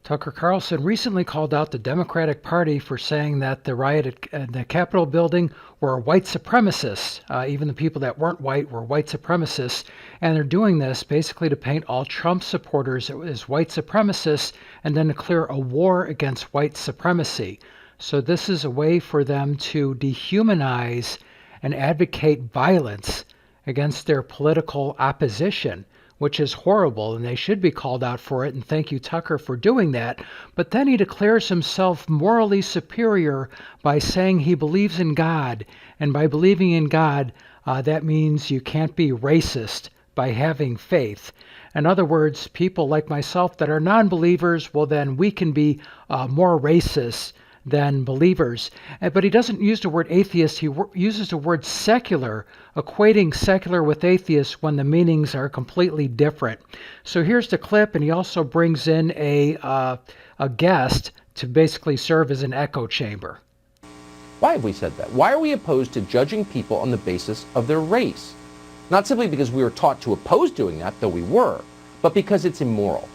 Tucker Carlson recently called out the Democratic Party for saying that the riot at the Capitol building were white supremacists. Even the people that weren't white were white supremacists. And they're doing this basically to paint all Trump supporters as white supremacists and then declare a war against white supremacy. So this is a way for them to dehumanize and advocate violence against their political opposition, which is horrible, and they should be called out for it. And thank you, Tucker, for doing that. But then he declares himself morally superior by saying he believes in God. And by believing in God, that means you can't be racist by having faith. In other words, people like myself that are non-believers, well, then we can be more racist than believers. But he doesn't use the word atheist, he uses the word secular, equating secular with atheist when the meanings are completely different. So here's the clip, and he also brings in a guest to basically serve as an echo chamber. Why have we said that? Why are we opposed to judging people on the basis of their race? Not simply because we were taught to oppose doing that, though we were, but because it's immoral.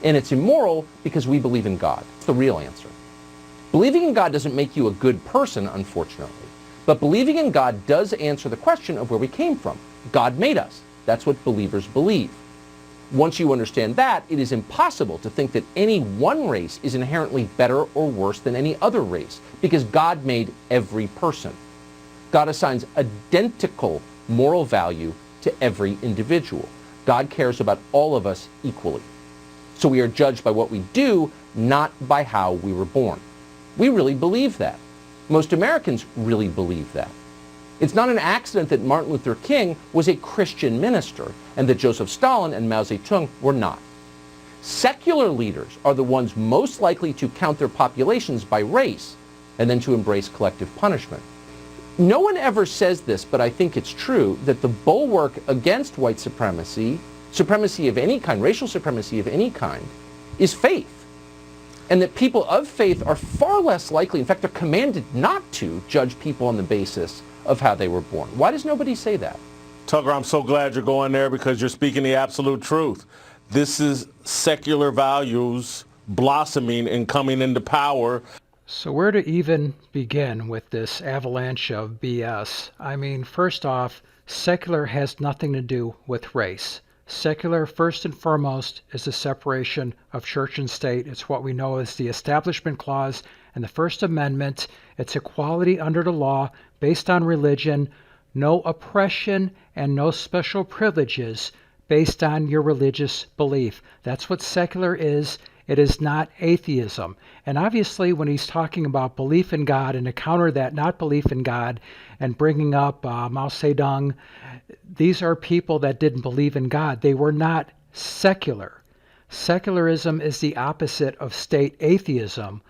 And it's immoral because we believe in God. It's the real answer. Believing in God doesn't make you a good person, unfortunately. But believing in God does answer the question of where we came from. God made us. That's what believers believe. Once you understand that, it is impossible to think that any one race is inherently better or worse than any other race, because God made every person. God assigns identical moral value to every individual. God cares about all of us equally. So we are judged by what we do, not by how we were born. We really believe that. Most Americans really believe that. It's not an accident that Martin Luther King was a Christian minister and that Joseph Stalin and Mao Zedong were not. Secular leaders are the ones most likely to count their populations by race and then to embrace collective punishment. No one ever says this, but I think it's true, that the bulwark against white supremacy, supremacy of any kind, racial supremacy of any kind, is faith. And that people of faith are far less likely, in fact, they're commanded not to judge people on the basis of how they were born. Why does nobody say that? Tucker, I'm so glad you're going there because you're speaking the absolute truth. This is secular values blossoming and coming into power. So where to even begin with this avalanche of BS? I mean, first off, secular has nothing to do with race. Secular, first and foremost, is the separation of church and state. It's what we know as the Establishment Clause and the First Amendment. It's equality under the law based on religion, no oppression and no special privileges based on your religious belief. That's what secular is. It is not atheism. And obviously, when he's talking about belief in God and to counter that not belief in God and bringing up Mao Zedong, these are people that didn't believe in God. They were not secular. Secularism is the opposite of state atheism,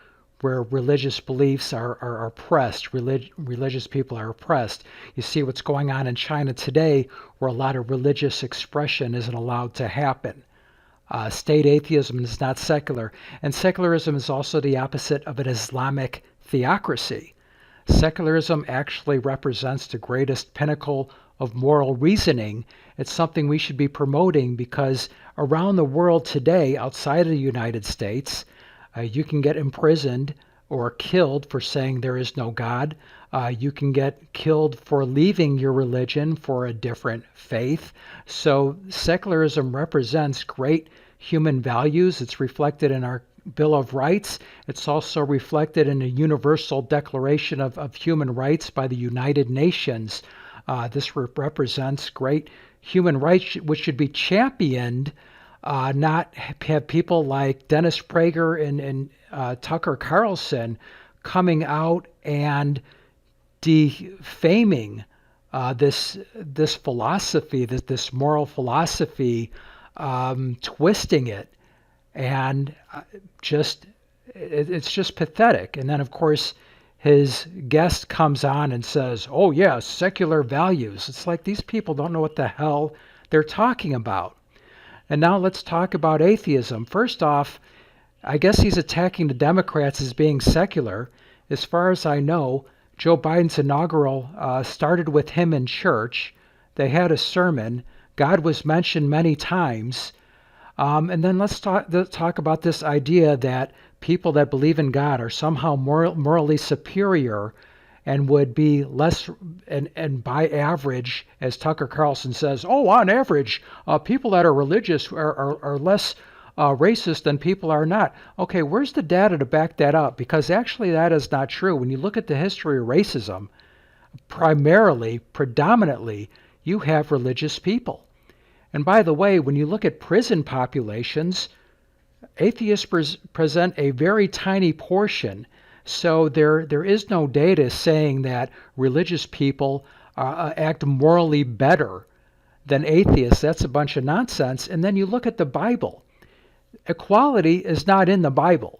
where religious beliefs are oppressed, religious people are oppressed. You see what's going on in China today, where a lot of religious expression isn't allowed to happen. State atheism is not secular, and secularism is also the opposite of an Islamic theocracy. Secularism actually represents the greatest pinnacle of moral reasoning. It's something we should be promoting because around the world today, outside of the United States, you can get imprisoned or killed for saying there is no God. You can get killed for leaving your religion for a different faith. So secularism represents great human values. It's reflected in our Bill of Rights. It's also reflected in a Universal Declaration of Human Rights by the United Nations. This represents great human rights, which should be championed, not have people like Dennis Prager and Tucker Carlson coming out and defaming this philosophy, this moral philosophy, twisting it, and it's just pathetic. And then, of course, his guest comes on and says, "Oh yeah, secular values." It's like these people don't know what the hell they're talking about. And now let's talk about atheism. First off, I guess he's attacking the Democrats as being secular. As far as I know, Joe Biden's inaugural started with him in church. They had a sermon. God was mentioned many times. And then let's talk about this idea that people that believe in God are somehow morally superior and would be less, and by average, as Tucker Carlson says, oh, on average, people that are religious are less racist than people are not. Okay, where's the data to back that up? Because actually that is not true. When you look at the history of racism, predominantly, you have religious people. And by the way, when you look at prison populations, atheists present a very tiny portion. So there is no data saying that religious people act morally better than atheists. That's a bunch of nonsense. And then you look at the Bible. Equality is not in the Bible.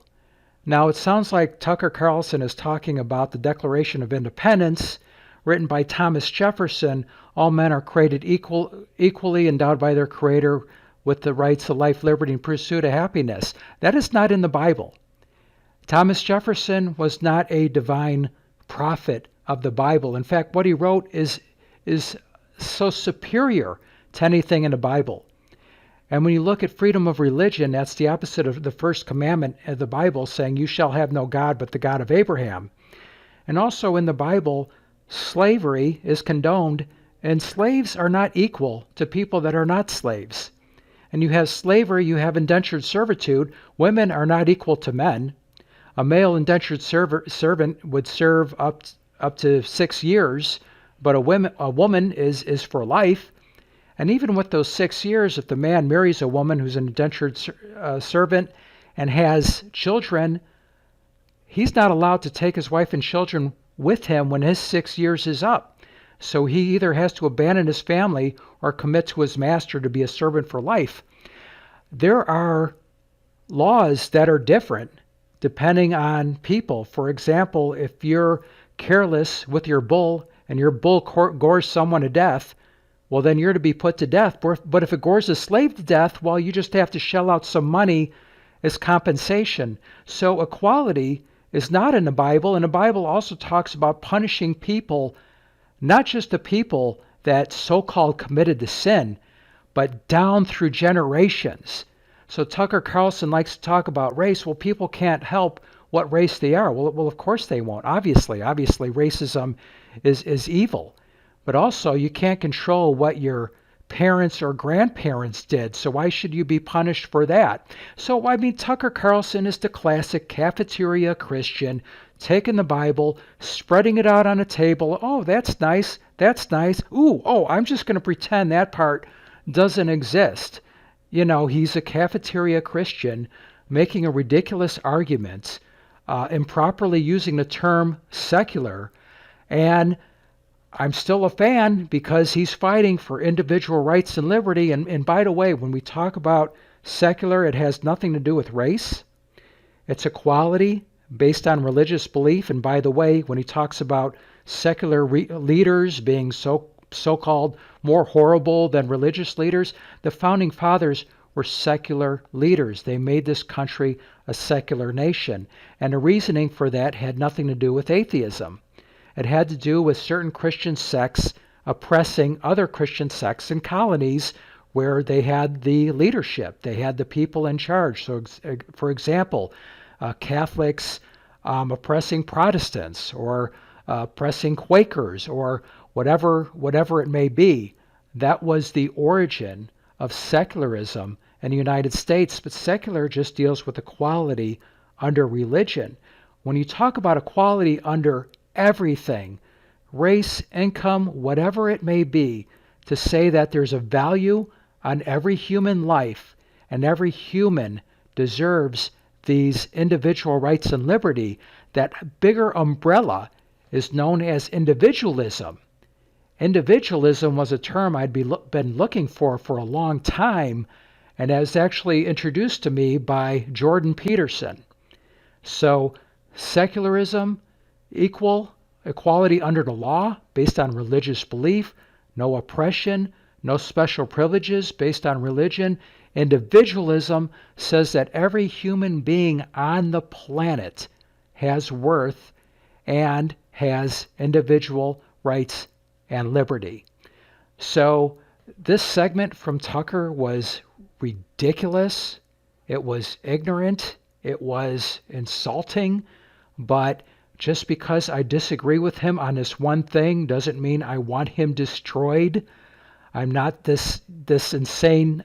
Now, it sounds like Tucker Carlson is talking about the Declaration of Independence, written by Thomas Jefferson. All men are created equally endowed by their Creator with the rights to life, liberty, and pursuit of happiness. That is not in the Bible. Thomas Jefferson was not a divine prophet of the Bible. In fact, what he wrote is so superior to anything in the Bible. And when you look at freedom of religion, that's the opposite of the first commandment of the Bible, saying, you shall have no God but the God of Abraham. And also in the Bible, slavery is condoned, and slaves are not equal to people that are not slaves. And you have slavery, you have indentured servitude. Women are not equal to men. A male indentured servant would serve up to 6 years, but a woman is for life. And even with those 6 years, if the man marries a woman who's an indentured servant and has children, he's not allowed to take his wife and children with him when his 6 years is up. So he either has to abandon his family or commit to his master to be a servant for life. There are laws that are different depending on people. For example, if you're careless with your bull and your bull gores someone to death, well, then you're to be put to death. But if it gores a slave to death, well, you just have to shell out some money as compensation. So equality is not in the Bible, and the Bible also talks about punishing people, not just the people that so-called committed the sin, but down through generations. So Tucker Carlson likes to talk about race. Well, people can't help what race they are. Well, of course they won't. Obviously, racism is evil. But also, you can't control what your parents or grandparents did, so why should you be punished for that? So, I mean, Tucker Carlson is the classic cafeteria Christian, taking the Bible, spreading it out on a table. Oh, that's nice. That's nice. Ooh, oh, I'm just going to pretend that part doesn't exist. You know, he's a cafeteria Christian making a ridiculous argument, improperly using the term secular, and I'm still a fan because he's fighting for individual rights and liberty. And by the way, when we talk about secular, it has nothing to do with race. It's equality based on religious belief. And by the way, when he talks about secular leaders being so-called more horrible than religious leaders, the founding fathers were secular leaders. They made this country a secular nation. And the reasoning for that had nothing to do with atheism. It had to do with certain Christian sects oppressing other Christian sects in colonies where they had the leadership. They had the people in charge. So, for example, Catholics oppressing Protestants or oppressing Quakers or whatever it may be. That was the origin of secularism in the United States. But secular just deals with equality under religion. When you talk about equality under everything, race, income, whatever it may be, to say that there's a value on every human life and every human deserves these individual rights and liberty, that bigger umbrella is known as individualism. Individualism was a term I'd been looking for a long time, and was actually introduced to me by Jordan Peterson. So secularism, equality under the law based on religious belief, no oppression, no special privileges based on religion. Individualism says that every human being on the planet has worth and has individual rights and liberty. So this segment from Tucker was ridiculous, it was ignorant, it was insulting, but just because I disagree with him on this one thing doesn't mean I want him destroyed. I'm not this insane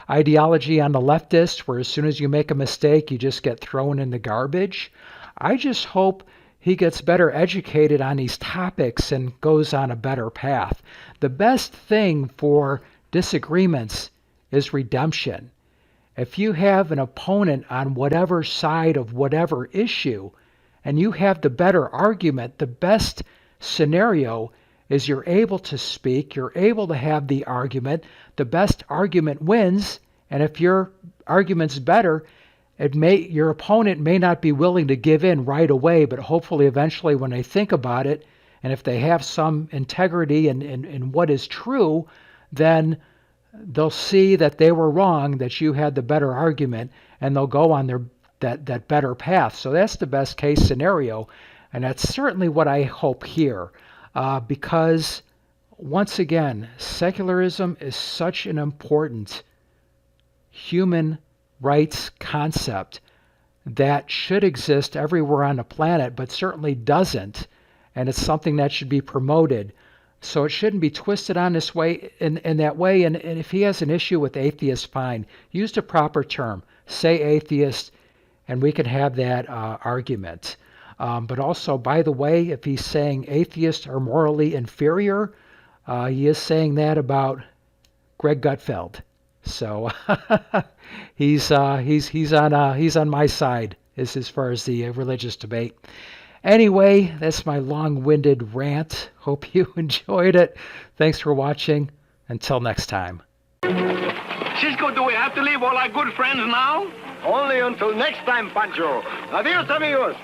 ideology on the leftist where as soon as you make a mistake, you just get thrown in the garbage. I just hope he gets better educated on these topics and goes on a better path. The best thing for disagreements is redemption. If you have an opponent on whatever side of whatever issue, and you have the better argument, the best scenario is you're able to speak, you're able to have the argument, the best argument wins, and if your argument's better, your opponent may not be willing to give in right away, but hopefully eventually when they think about it, and if they have some integrity in what is true, then they'll see that they were wrong, that you had the better argument, and they'll go on that better path. So that's the best case scenario, and that's certainly what I hope here, because once again, secularism is such an important human rights concept that should exist everywhere on the planet, but certainly doesn't, and it's something that should be promoted. So it shouldn't be twisted on this way, in that way. And if he has an issue with atheist, fine. Use the proper term. Say atheist, and we can have that argument. But also, by the way, if he's saying atheists are morally inferior, he is saying that about Greg Gutfeld. So he's on my side as far as the religious debate. Anyway, that's my long-winded rant. Hope you enjoyed it. Thanks for watching. Until next time. Cisco, do we have to leave all our good friends now? Only until next time, Pancho. Adios, amigos.